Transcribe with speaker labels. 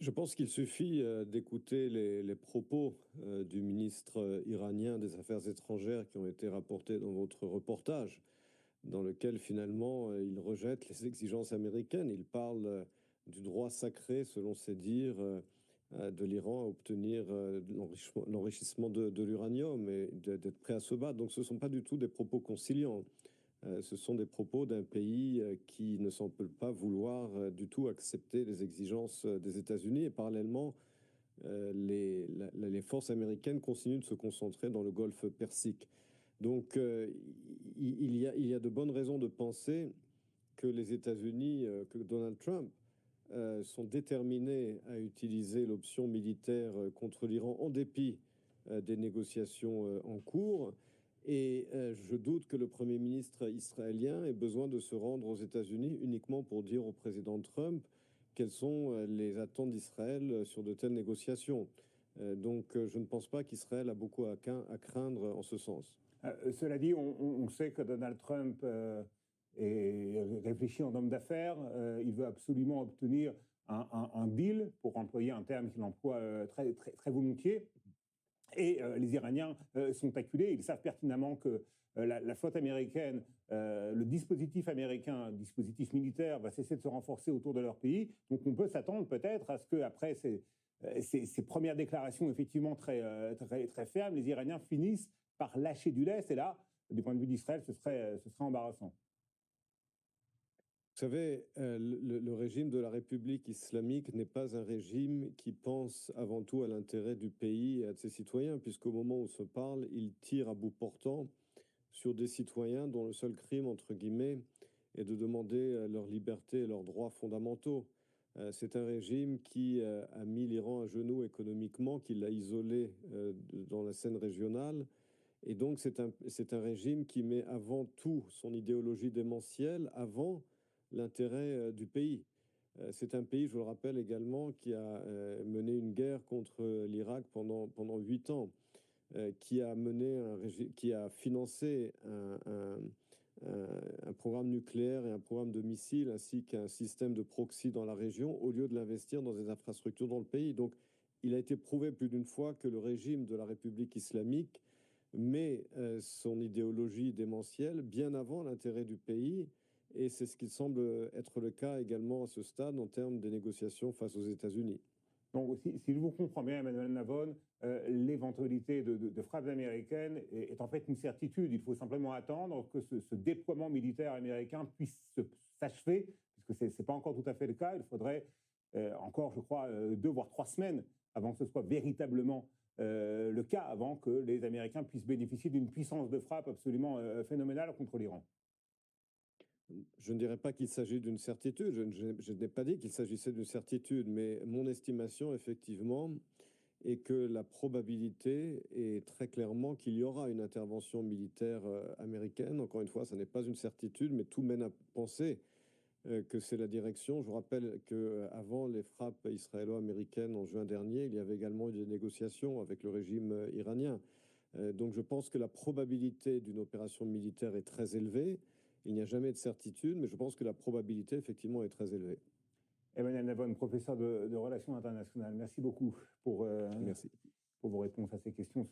Speaker 1: Je pense qu'il suffit d'écouter les propos du ministre iranien des Affaires étrangères qui ont été rapportés dans votre reportage, dans lequel finalement il rejette les exigences américaines. Il parle du droit sacré, selon ses dires, de l'Iran à obtenir de l'enrichissement de l'uranium et d'être prêt à se battre. Donc ce ne sont pas du tout des propos conciliants. Ce sont des propos d'un pays qui ne semble pas vouloir du tout accepter les exigences des États-Unis. Et parallèlement, les forces américaines continuent de se concentrer dans le golfe Persique. Donc, il y a de bonnes raisons de penser que les États-Unis, que Donald Trump, sont déterminés à utiliser l'option militaire contre l'Iran en dépit des négociations en cours. Et je doute que le Premier ministre israélien ait besoin de se rendre aux États-Unis uniquement pour dire au président Trump quelles sont les attentes d'Israël sur de telles négociations. Donc je ne pense pas qu'Israël a beaucoup à craindre en ce sens.
Speaker 2: Cela dit, on sait que Donald Trump est réfléchi en homme d'affaires. Il veut absolument obtenir un deal, pour employer un terme qu'il emploie très volontiers. Et les Iraniens sont acculés. Ils savent pertinemment que la flotte américaine, le dispositif américain, le dispositif militaire, va cesser de se renforcer autour de leur pays. Donc on peut s'attendre peut-être à ce qu'après ces premières déclarations effectivement très fermes, les Iraniens finissent par lâcher du lest. Et là, du point de vue d'Israël, ce serait embarrassant.
Speaker 1: Vous savez, le régime de la République islamique n'est pas un régime qui pense avant tout à l'intérêt du pays et à de ses citoyens, puisqu'au moment où on se parle, il tire à bout portant sur des citoyens dont le seul crime, entre guillemets, est de demander leur liberté et leurs droits fondamentaux. C'est un régime qui a mis l'Iran à genoux économiquement, qui l'a isolé dans la scène régionale. Et donc, c'est un régime qui met avant tout son idéologie démentielle avant l'intérêt du pays. C'est un pays, je le rappelle également, qui a mené une guerre contre l'Irak pendant 8 ans, qui a financé un programme nucléaire et un programme de missiles, ainsi qu'un système de proxy dans la région, au lieu de l'investir dans des infrastructures dans le pays. Donc, il a été prouvé plus d'une fois que le régime de la République islamique met son idéologie démentielle bien avant l'intérêt du pays. Et c'est ce qui semble être le cas également à ce stade en termes des négociations face aux États-Unis.
Speaker 2: Donc, si je vous comprends bien, Emmanuel Navon, l'éventualité de frappes américaines est en fait une certitude. Il faut simplement attendre que ce déploiement militaire américain puisse s'achever, puisque ce n'est pas encore tout à fait le cas. Il faudrait encore, je crois, 2 voire 3 semaines avant que ce soit véritablement le cas, avant que les Américains puissent bénéficier d'une puissance de frappe absolument phénoménale contre l'Iran.
Speaker 1: Je ne dirais pas qu'il s'agit d'une certitude, je n'ai pas dit qu'il s'agissait d'une certitude, mais mon estimation, effectivement, est que la probabilité est très clairement qu'il y aura une intervention militaire américaine. Encore une fois, ce n'est pas une certitude, mais tout mène à penser que c'est la direction. Je vous rappelle qu'avant les frappes israélo-américaines en juin dernier, il y avait également eu des négociations avec le régime iranien. Donc je pense que la probabilité d'une opération militaire est très élevée. Il n'y a jamais de certitude, mais je pense que la probabilité, effectivement, est très élevée.
Speaker 2: Emmanuel Navon, professeur de relations internationales, merci beaucoup pour vos réponses à ces questions.